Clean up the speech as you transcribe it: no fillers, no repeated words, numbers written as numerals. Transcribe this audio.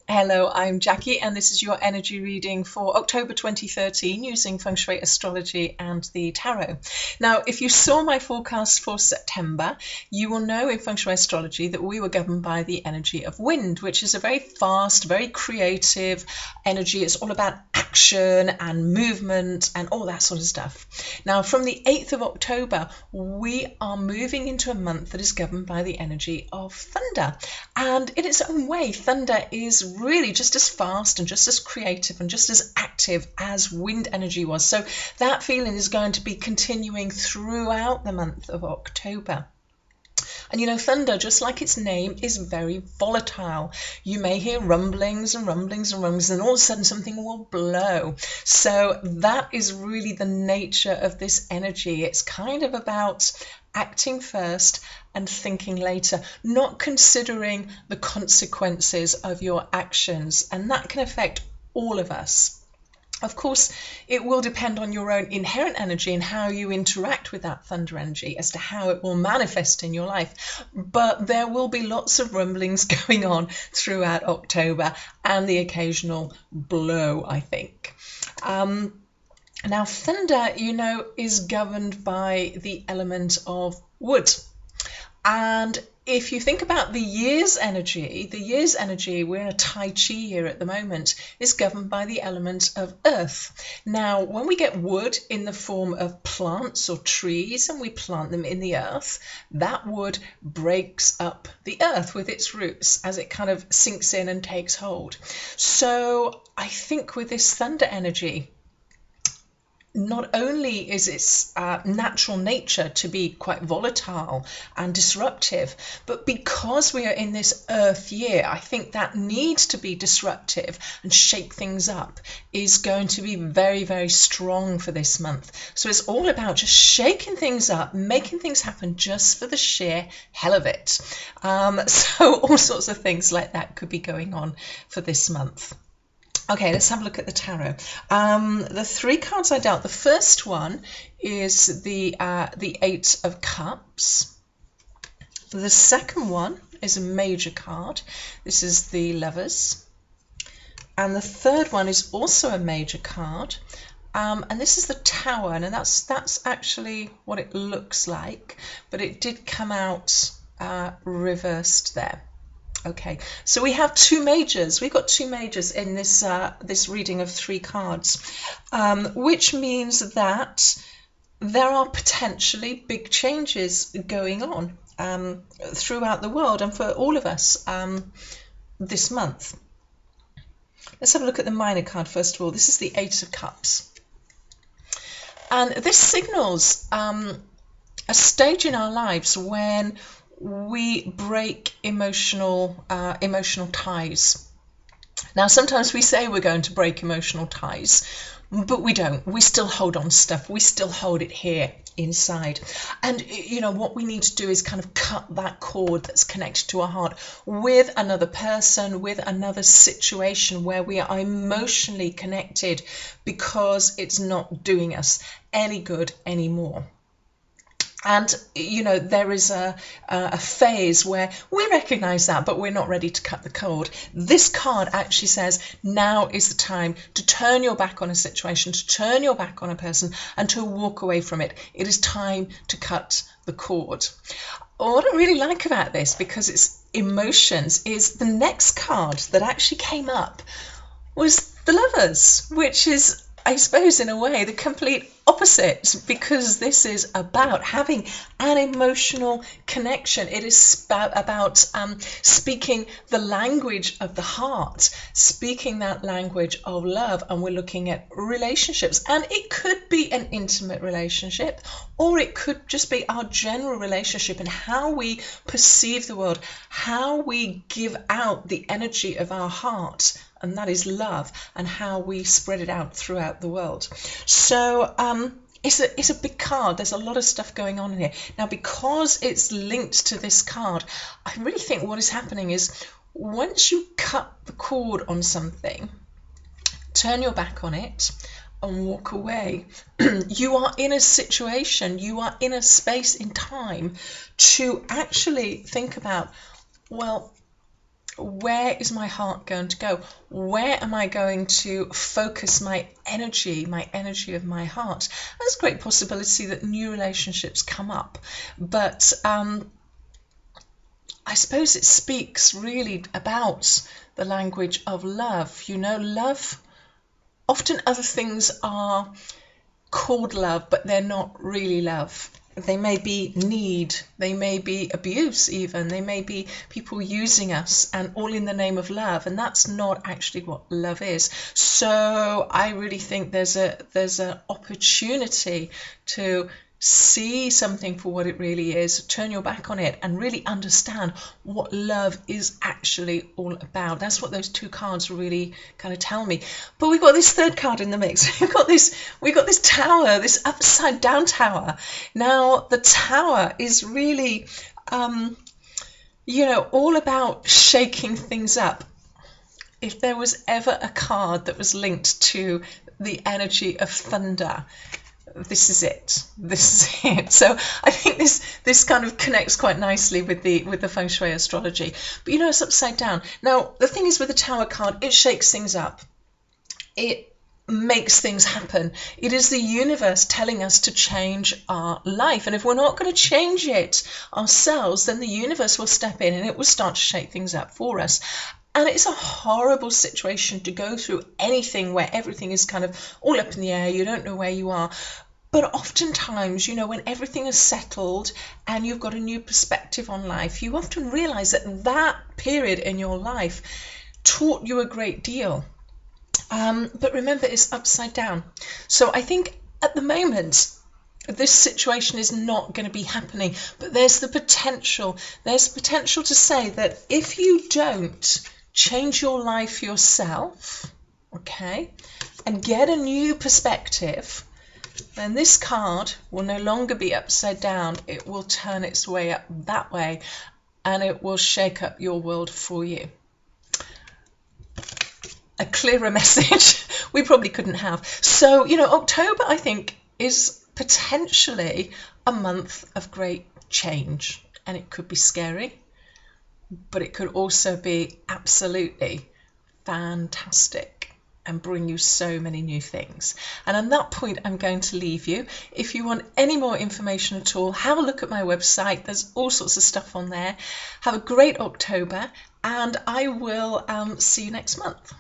Hello, I'm Jackie, and this is your energy reading for October 2013 using Feng Shui Astrology and the Tarot. Now, if you saw my forecast for September, you will know in Feng Shui Astrology that we were governed by the energy of wind, which is a very fast, very creative energy. It's all about action and movement and all that sort of stuff. Now, from the 8th of October, we are moving into a month that is governed by the energy of thunder. And in its own way, thunder is really just as fast and just as creative and just as active as wind energy was. So that feeling is going to be continuing throughout the month of October. And you know, thunder, just like its name, is very volatile. You may hear rumblings and rumblings and rumblings, and all of a sudden something will blow. So that is really the nature of this energy. It's kind of about acting first and thinking later, not considering the consequences of your actions. And that can affect all of us. Of course, it will depend on your own inherent energy and how you interact with that thunder energy as to how it will manifest in your life. But there will be lots of rumblings going on throughout October and the occasional blow, I think. Now, thunder, you know, is governed by the element of wood. And if you think about the year's energy, we're in a Tai Chi here at the moment, is governed by the element of earth. Now, when we get wood in the form of plants or trees and we plant them in the earth, that wood breaks up the earth with its roots as it kind of sinks in and takes hold. So I think with this thunder energy, not only is its natural nature to be quite volatile and disruptive, but because we are in this earth year, I think that need to be disruptive and shake things up is going to be very, very strong for this month. So it's all about just shaking things up, making things happen just for the sheer hell of it. So all sorts of things like that could be going on for this month. Okay, let's have a look at the tarot. The three cards I dealt, the first one is the Eight of Cups. The second one is a major card. This is the Lovers. And the third one is also a major card. And this is the Tower, and that's actually what it looks like, but it did come out reversed there. Okay, so we have two majors. We've got two majors in this this reading of three cards, which means that there are potentially big changes going on throughout the world and for all of us this month. Let's have a look at the minor card first of all. This is the Eight of Cups. And this signals a stage in our lives when we break emotional ties. Now, sometimes we say we're going to break emotional ties, but we don't. We still hold on to stuff. We still hold it here inside. And, you know, what we need to do is kind of cut that cord that's connected to our heart with another person, with another situation where we are emotionally connected because it's not doing us any good anymore. And, you know, there is a phase where we recognise that, but we're not ready to cut the cord. This card actually says now is the time to turn your back on a situation, to turn your back on a person and to walk away from it. It is time to cut the cord. What I really like about this, because it's emotions, is the next card that actually came up was the Lovers, which is, I suppose, in a way, the complete opposite, because this is about having an emotional connection. It is about speaking the language of the heart, speaking that language of love, and we're looking at relationships. And it could be an intimate relationship, or it could just be our general relationship and how we perceive the world, how we give out the energy of our heart, and that is love, and how we spread it out throughout the world. So it's a big card. There's a lot of stuff going on in here. Now, because it's linked to this card, I really think what is happening is once you cut the cord on something, turn your back on it and walk away, you are in a situation, you are in a space in time to actually think about, well, where is my heart going to go? Where am I going to focus my energy of my heart? There's a great possibility that new relationships come up, but I suppose it speaks really about the language of love. You know, love, often other things are called love, but they're not really love. They may be need, they may be abuse even, they may be people using us, and all in the name of love, and that's not actually what love is. So I really think there's an opportunity to see something for what it really is, turn your back on it, and really understand what love is actually all about. That's what those two cards really kind of tell me. But we've got this third card in the mix. We've got this tower, this upside down tower. Now the tower is really all about shaking things up. If there was ever a card that was linked to the energy of thunder, this is it. So I think this kind of connects quite nicely with the Feng Shui astrology. But it's upside down. Now the thing is with the Tower card, it shakes things up. It makes things happen. It is the universe telling us to change our life, and if we're not going to change it ourselves, then the universe will step in and it will start to shake things up for us. And it's a horrible situation to go through anything where everything is kind of all up in the air, you don't know where you are. But oftentimes, when everything is settled and you've got a new perspective on life, you often realize that period in your life taught you a great deal. But remember, it's upside down. So I think at the moment, this situation is not going to be happening. But there's the potential. There's potential to say that if you don't change your life yourself, okay, and get a new perspective, then this card will no longer be upside down. It will turn its way up that way, and it will shake up your world for you. A clearer message we probably couldn't have. So, October, I think, is potentially a month of great change, and it could be scary, but it could also be absolutely fantastic and bring you so many new things. And on that point, I'm going to leave you. If you want any more information at all, have a look at my website. There's all sorts of stuff on there. Have a great October, and I will see you next month.